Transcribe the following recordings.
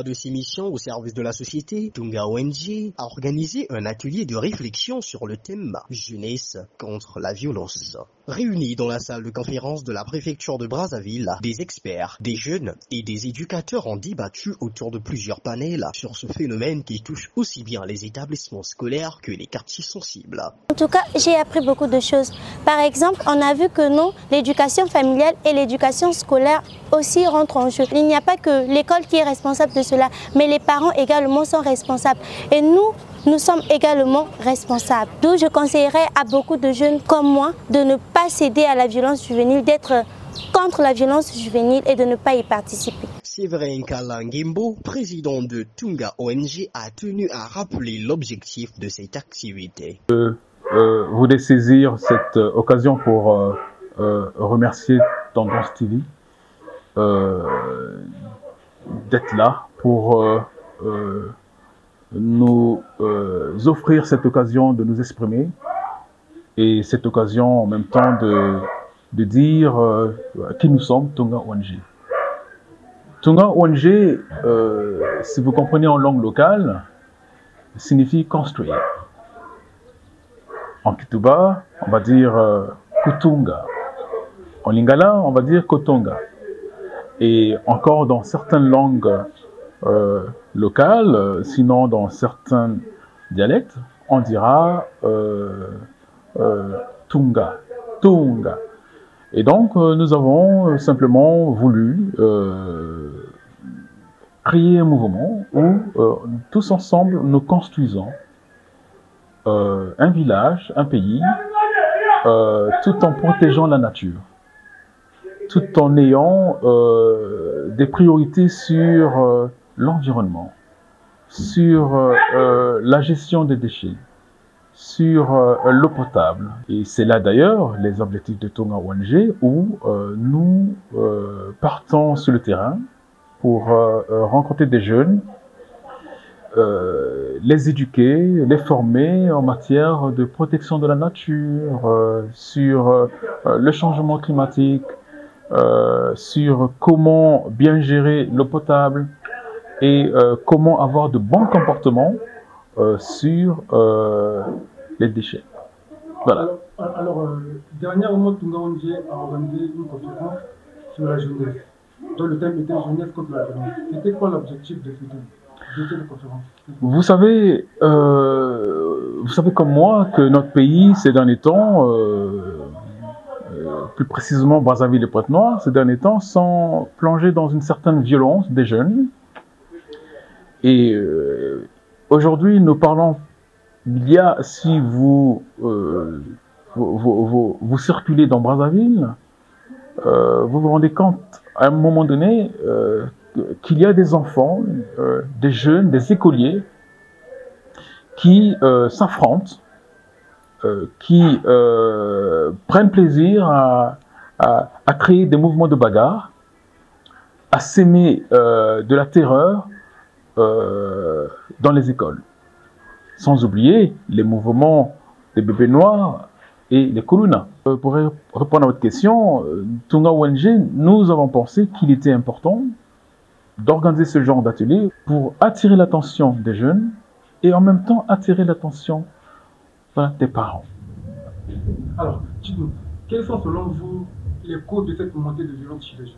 de ses missions au service de la société, Tunga ONG a organisé un atelier de réflexion sur le thème Jeunesse contre la violence. Réunis dans la salle de conférence de la préfecture de Brazzaville, des experts, des jeunes et des éducateurs ont débattu autour de plusieurs panels sur ce phénomène qui touche aussi bien les établissements scolaires que les quartiers sensibles. En tout cas, j'ai appris beaucoup de choses. Par exemple, on a vu que non, l'éducation familiale et l'éducation scolaire aussi rentrent en jeu. Il n'y a pas que l'école qui est responsable de cela, mais les parents également sont responsables. Et nous sommes également responsables. D'où je conseillerais à beaucoup de jeunes comme moi de ne pas céder à la violence juvénile, d'être contre la violence juvénile et de ne pas y participer. Séverin Kalangembo, président de Tunga ONG, a tenu à rappeler l'objectif de cette activité. Voulais saisir cette occasion pour remercier Tendance TV d'être là pour nous offrir cette occasion de nous exprimer et cette occasion en même temps de dire qui nous sommes, Tunga ONG. Tunga ONG, si vous comprenez en langue locale, signifie construire. En Kituba, on va dire Kutunga. En Lingala, on va dire Kotonga. Et encore dans certaines langues locales, sinon dans certains dialectes, on dira Tunga. Tunga. Et donc, nous avons simplement voulu créer un mouvement où tous ensemble nous construisons un village, un pays, tout en protégeant la nature, tout en ayant des priorités sur l'environnement, sur la gestion des déchets, sur l'eau potable. Et c'est là d'ailleurs les objectifs de Tunga ONG où nous partons sur le terrain pour rencontrer des jeunes, les éduquer, les former en matière de protection de la nature, sur le changement climatique, sur comment bien gérer l'eau potable et comment avoir de bons comportements sur les déchets. Voilà. Alors dernièrement, Tunga ONG a organisé une conférence sur la jeunesse, dont le thème était jeunesse contre la violence. C'était quoi l'objectif de cette conférence? Vous savez comme moi que notre pays, ces derniers temps, plus précisément Brazzaville et Pointe-Noire, ces derniers temps, sont plongés dans une certaine violence des jeunes. Et aujourd'hui, nous parlons, si vous circulez dans Brazzaville, vous vous rendez compte à un moment donné qu'il y a des enfants, des jeunes, des écoliers qui s'affrontent, qui prennent plaisir à créer des mouvements de bagarre, à s'aimer de la terreur dans les écoles. Sans oublier les mouvements des bébés noirs et les Kuluna. Pour répondre à votre question, Tunga ONG, nous avons pensé qu'il était important d'organiser ce genre d'atelier pour attirer l'attention des jeunes et en même temps attirer l'attention des parents. Alors, dites-nous, quelles sont selon vous les causes de cette montée de violence chez les jeunes?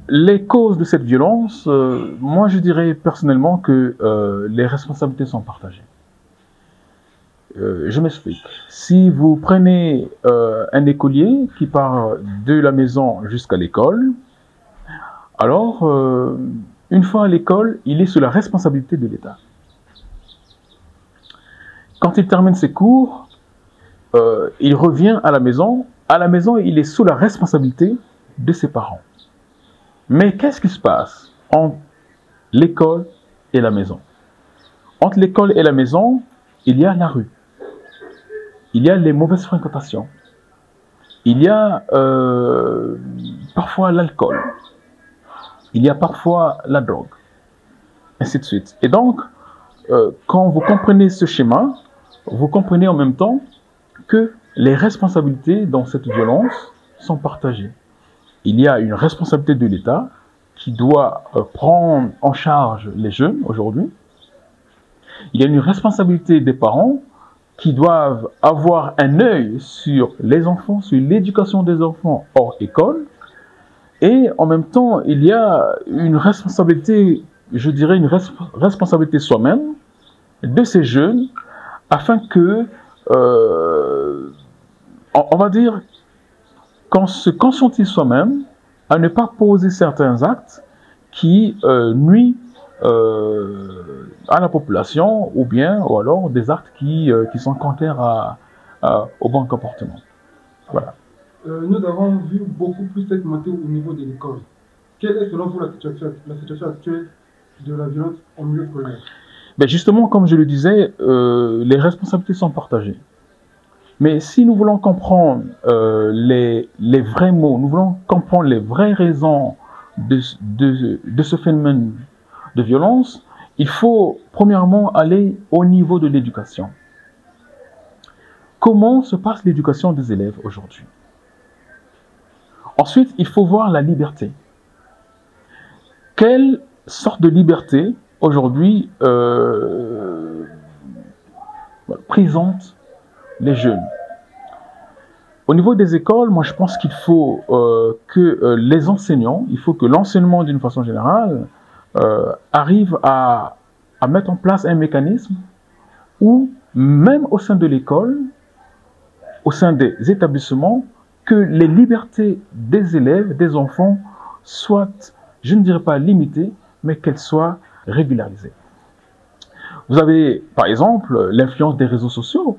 Les causes de cette violence, moi je dirais personnellement que les responsabilités sont partagées. Je m'explique. Si vous prenez un écolier qui part de la maison jusqu'à l'école, alors une fois à l'école, il est sous la responsabilité de l'État. Quand il termine ses cours, il revient à la maison. À la maison, il est sous la responsabilité de ses parents. Mais qu'est-ce qui se passe entre l'école et la maison? Entre l'école et la maison, il y a la rue. Il y a les mauvaises fréquentations. Il y a parfois l'alcool. Il y a parfois la drogue. Ainsi de suite. Et donc, quand vous comprenez ce schéma, vous comprenez en même temps que les responsabilités dans cette violence sont partagées. Il y a une responsabilité de l'État qui doit prendre en charge les jeunes aujourd'hui. Il y a une responsabilité des parents qui doivent avoir un œil sur les enfants, sur l'éducation des enfants hors école. Et en même temps, il y a une responsabilité, je dirais une responsabilité soi-même de ces jeunes afin que, on va dire, qu'on se conscientise soi-même à ne pas poser certains actes qui nuisent à la population ou alors des actes qui sont contraires au bon comportement. Voilà. Nous avons vu beaucoup plus cette montée au niveau de l'école. Quelle est selon vous la situation actuelle de la violence en milieu scolaire? Ben justement, comme je le disais, les responsabilités sont partagées. Mais si nous voulons comprendre les vrais mots, nous voulons comprendre les vraies raisons de ce phénomène de violence, il faut premièrement aller au niveau de l'éducation. Comment se passe l'éducation des élèves aujourd'hui? Ensuite, il faut voir la liberté. Quelle sorte de liberté aujourd'hui présente les jeunes? Au niveau des écoles, moi je pense qu'il faut que les enseignants, il faut que l'enseignement d'une façon générale arrive à mettre en place un mécanisme où, même au sein de l'école, au sein des établissements, que les libertés des élèves, des enfants, soient, je ne dirais pas limitées, mais qu'elles soient régularisées. Vous avez, par exemple, l'influence des réseaux sociaux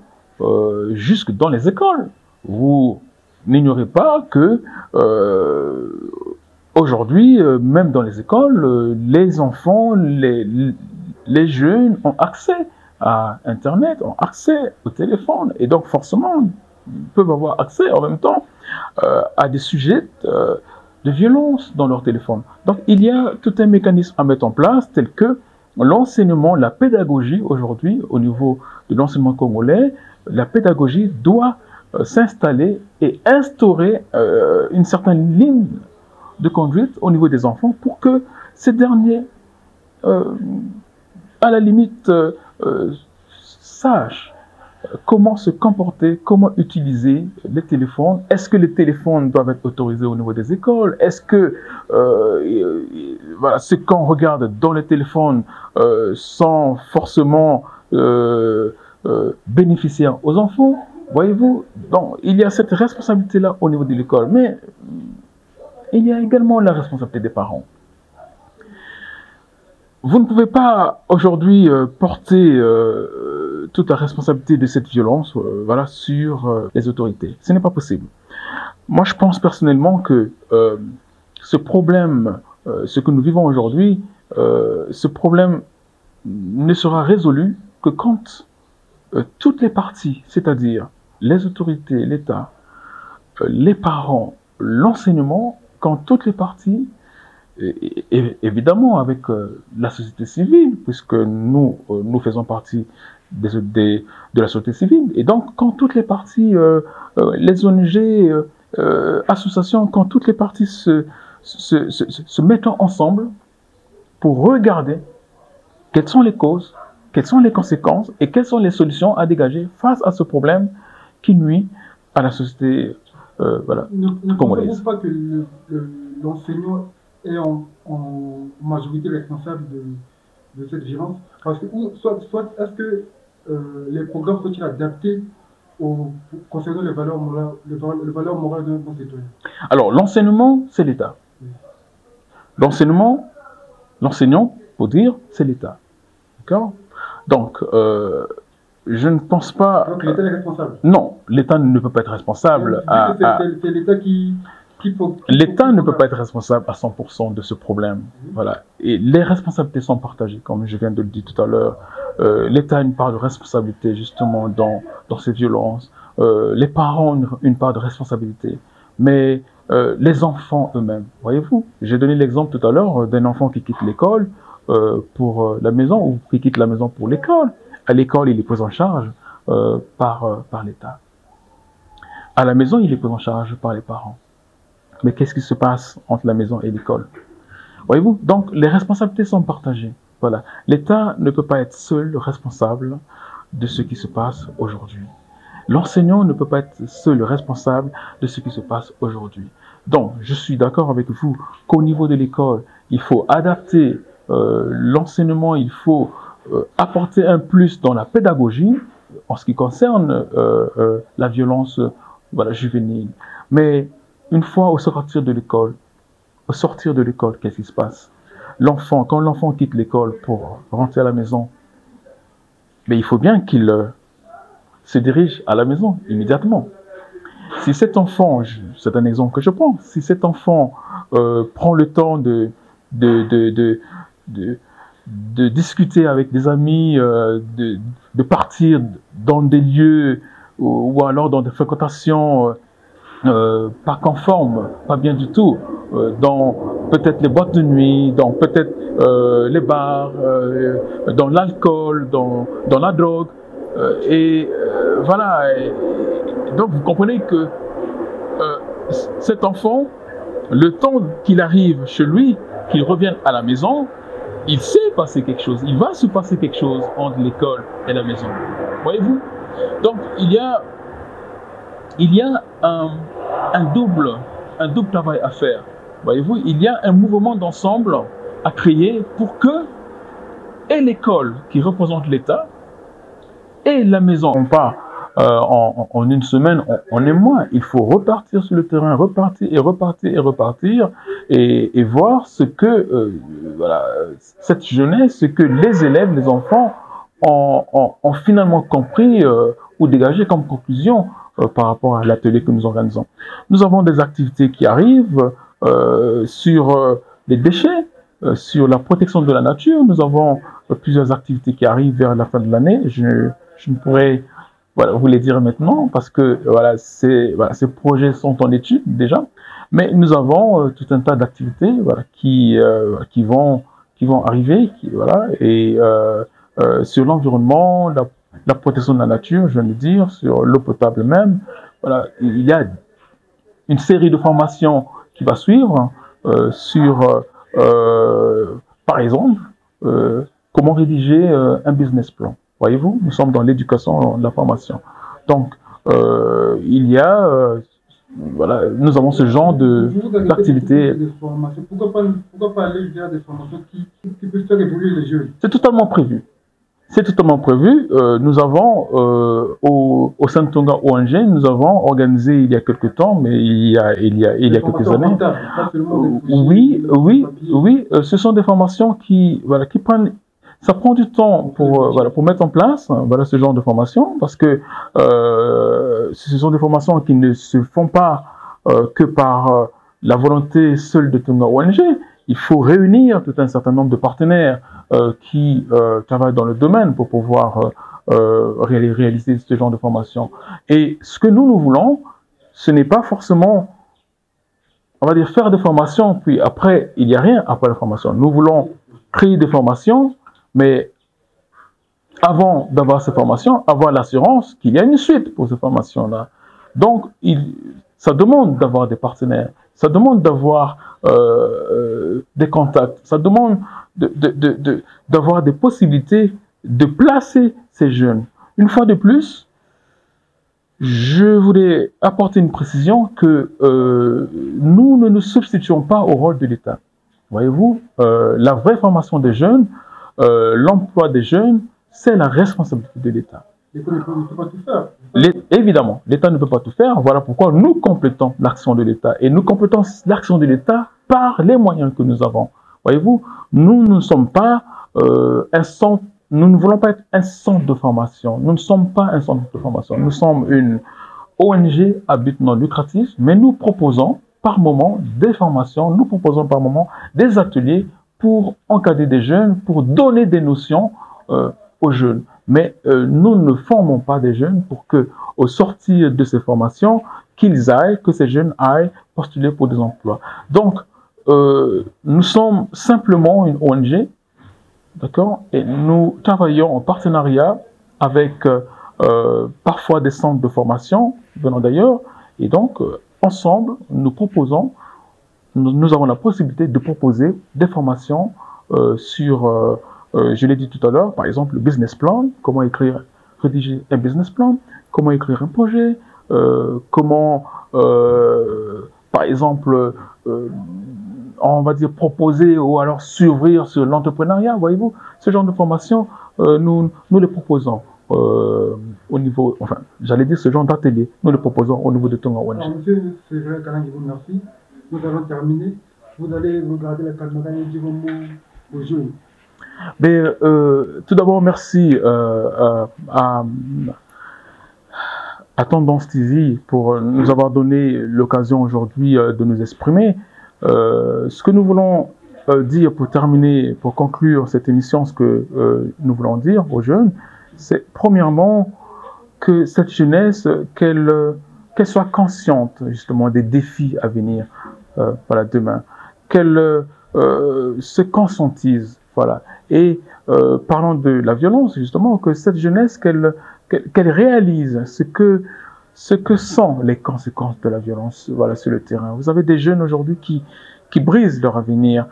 jusque dans les écoles. Vous n'ignorez pas que aujourd'hui, même dans les écoles, les enfants, les jeunes ont accès à Internet, ont accès au téléphone, et donc forcément, ils peuvent avoir accès en même temps à des sujets de violence dans leur téléphone. Donc il y a tout un mécanisme à mettre en place tel que l'enseignement, la pédagogie aujourd'hui au niveau de l'enseignement congolais, la pédagogie doit s'installer et instaurer une certaine ligne de conduite au niveau des enfants pour que ces derniers, à la limite, sachent comment se comporter, comment utiliser les téléphones. Est-ce que les téléphones doivent être autorisés au niveau des écoles? Est-ce que voilà, ce qu'on regarde dans les téléphones sont forcément bénéficiaires aux enfants? Voyez-vous, donc il y a cette responsabilité-là au niveau de l'école, mais il y a également la responsabilité des parents. Vous ne pouvez pas aujourd'hui porter toute la responsabilité de cette violence voilà, sur les autorités. Ce n'est pas possible. Moi, je pense personnellement que ce problème, ce que nous vivons aujourd'hui, ce problème ne sera résolu que quand toutes les parties, c'est-à-dire les autorités, l'État, les parents, l'enseignement, quand toutes les parties, et évidemment avec la société civile, puisque nous faisons partie de la société civile, et donc quand toutes les parties, les ONG, associations, quand toutes les parties se mettent ensemble pour regarder quelles sont les causes, quelles sont les conséquences et quelles sont les solutions à dégager face à ce problème qui nuit à la société voilà, congolaise. Ne pensez-vous pas que l'enseignant est en majorité responsable de cette violence? Parce que, soit est-ce que les programmes sont-ils adaptés concernant les valeurs morales de nos citoyens? Alors, l'enseignement, c'est l'État. Oui. L'enseignant, pour dire, c'est l'État. D'accord? Donc, je ne pense pas... Donc, l'État est responsable? Non, l'État ne peut pas être responsable. C'est l'État qui L'État ne peut pas être responsable à 100% de ce problème. Voilà. Et les responsabilités sont partagées, comme je viens de le dire tout à l'heure. L'État a une part de responsabilité, justement, dans ces violences. Les parents ont une part de responsabilité. Mais les enfants eux-mêmes, voyez-vous, j'ai donné l'exemple tout à l'heure d'un enfant qui quitte l'école pour la maison ou qui quitte la maison pour l'école. À l'école, il est pris en charge par l'État. À la maison, il est pris en charge par les parents. Mais qu'est-ce qui se passe entre la maison et l'école? Voyez-vous? Donc, les responsabilités sont partagées. Voilà. L'État ne peut pas être seul responsable de ce qui se passe aujourd'hui. L'enseignant ne peut pas être seul responsable de ce qui se passe aujourd'hui. Donc, je suis d'accord avec vous qu'au niveau de l'école, il faut adapter l'enseignement, il faut apporter un plus dans la pédagogie en ce qui concerne la violence voilà, juvénile. Mais une fois au sortir de l'école, qu'est-ce qui se passe? L'enfant, quand l'enfant quitte l'école pour rentrer à la maison, mais il faut bien qu'il se dirige à la maison immédiatement. Si cet enfant, c'est un exemple que je prends, si cet enfant prend le temps de discuter avec des amis, de partir dans des lieux ou alors dans des fréquentations pas conformes, pas bien du tout, dans peut-être les boîtes de nuit, dans peut-être les bars, dans l'alcool, dans la drogue, voilà. Donc vous comprenez que cet enfant, le temps qu'il arrive chez lui, qu'il revienne à la maison, il sait passer quelque chose, il va se passer quelque chose entre l'école et la maison. Voyez-vous? Donc il y a un double travail à faire. Voyez-vous? Il y a un mouvement d'ensemble à créer pour que et l'école qui représente l'État et la maison, on part en une semaine, on est moins. Il faut repartir sur le terrain, repartir et voir ce que voilà, cette jeunesse, ce que les élèves, les enfants ont finalement compris ou dégagé comme conclusion par rapport à l'atelier que nous organisons. Nous avons des activités qui arrivent sur les déchets, sur la protection de la nature. Nous avons plusieurs activités qui arrivent vers la fin de l'année. Je ne pourrais voilà, vous les dire maintenant parce que voilà, ces projets sont en étude déjà. Mais nous avons tout un tas d'activités voilà, qui vont arriver voilà, et sur l'environnement, la protection de la nature, je viens de dire, sur l'eau potable même. Voilà, il y a une série de formations qui va suivre sur, par exemple, comment rédiger un business plan. Voyez-vous, nous sommes dans l'éducation, la formation. Donc, il y a, voilà, nous avons ce genre d'activité. Pourquoi pas aller vers des formations qui peuvent faire évoluer les jeunes? C'est totalement prévu. C'est totalement prévu. Nous avons, au Santonga ONG, nous avons organisé il y a quelques temps, mais il y a quelques années. Oui, ce sont des formations qui prennent. Ça prend du temps pour mettre en place ce genre de formation parce que ce sont des formations qui ne se font pas que par la volonté seule de Tonga ONG. Il faut réunir tout un certain nombre de partenaires qui travaillent dans le domaine pour pouvoir réaliser ce genre de formation. Et ce que nous voulons, ce n'est pas forcément, on va dire, faire des formations, puis après, il n'y a rien après la formation. Nous voulons créer des formations, mais avant d'avoir ces formations, avoir l'assurance qu'il y a une suite pour ces formations-là. Donc, ça demande d'avoir des partenaires, ça demande d'avoir des contacts, ça demande d'avoir des possibilités de placer ces jeunes. Une fois de plus, je voulais apporter une précision que nous ne nous substituons pas au rôle de l'État. Voyez-vous, la vraie formation des jeunes, l'emploi des jeunes, c'est la responsabilité de l'État. L'État ne peut pas tout faire. Évidemment, l'État ne peut pas tout faire. Voilà pourquoi nous complétons l'action de l'État. Et nous complétons l'action de l'État par les moyens que nous avons. Voyez-vous, nous ne sommes pas un centre, nous ne voulons pas être un centre de formation. Nous ne sommes pas un centre de formation. Nous sommes une ONG à but non lucratif, mais nous proposons par moment des formations, nous proposons par moment des ateliers pour encadrer des jeunes, pour donner des notions aux jeunes. Mais nous ne formons pas des jeunes pour que, au sortir de ces formations, que ces jeunes aillent postuler pour des emplois. Donc, nous sommes simplement une ONG, d'accord, et nous travaillons en partenariat avec parfois des centres de formation venant d'ailleurs, et donc ensemble, nous proposons nous avons la possibilité de proposer des formations sur, je l'ai dit tout à l'heure, par exemple, le business plan, comment rédiger un business plan, comment écrire un projet, comment, par exemple, on va dire proposer ou alors s'ouvrir sur l'entrepreneuriat, voyez-vous, ce genre de formation, nous les proposons au niveau, enfin, j'allais dire ce genre d'atelier, nous le proposons au niveau de Tonga ONG. Alors, monsieur Séverin Kalangi, vous merci. Nous allons terminer. Vous allez regarder la caméra et dire un mot aux jeunes. Mais, tout d'abord, merci à Tendance TV pour nous avoir donné l'occasion aujourd'hui de nous exprimer. Ce que nous voulons dire pour terminer, pour conclure cette émission, ce que nous voulons dire aux jeunes, c'est premièrement que cette jeunesse, qu'elle soit consciente justement des défis à venir, voilà, demain, qu'elle se conscientise, voilà. Et parlant de la violence, justement, que cette jeunesse, qu'elle réalise ce que sont les conséquences de la violence, voilà, sur le terrain. Vous avez des jeunes aujourd'hui qui brisent leur avenir,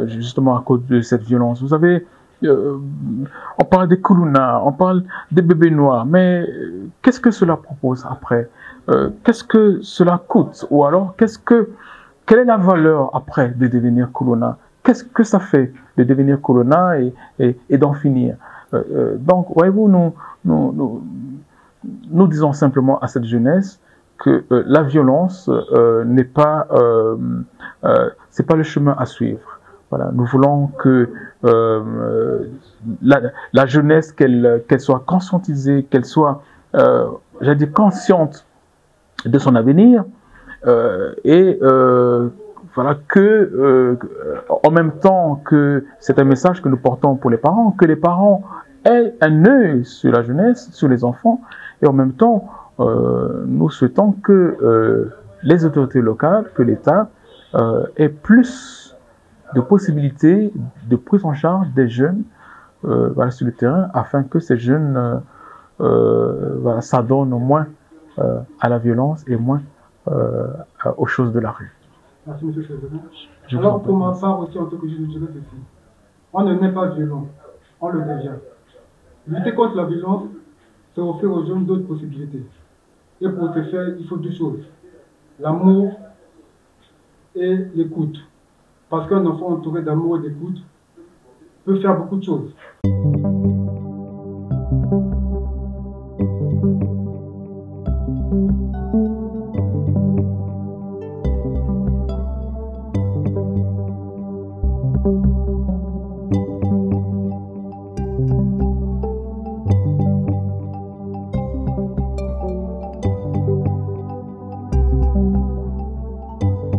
justement à cause de cette violence. Vous avez, on parle des Kuluna, on parle des bébés noirs, mais qu'est-ce que cela propose après? Qu'est-ce que cela coûte? Ou alors, quelle est la valeur après de devenir Kuluna? Qu'est-ce que ça fait de devenir Kuluna et d'en finir? Donc, voyez-vous, nous disons simplement à cette jeunesse que la violence n'est pas, c'est pas le chemin à suivre. Voilà, nous voulons que la jeunesse, qu'elle soit conscientisée, qu'elle soit, j'allais dire, consciente de son avenir, et voilà, que en même temps que c'est un message que nous portons pour les parents, que les parents aient un œil sur la jeunesse, sur les enfants, et en même temps, nous souhaitons que les autorités locales, que l'État ait plus de possibilités de prise en charge des jeunes voilà, sur le terrain, afin que ces jeunes voilà, s'adonnent au moins à la violence et moins aux choses de la rue. Merci, M. Séverin. Alors, pour ma part aussi, en tant que je dirais ceci, on ne naît pas violent, on le devient. Lutter contre la violence, c'est offrir aux jeunes d'autres possibilités. Et pour ce faire, il faut deux choses, l'amour et l'écoute. Parce qu'un enfant entouré d'amour et d'écoute peut faire beaucoup de choses.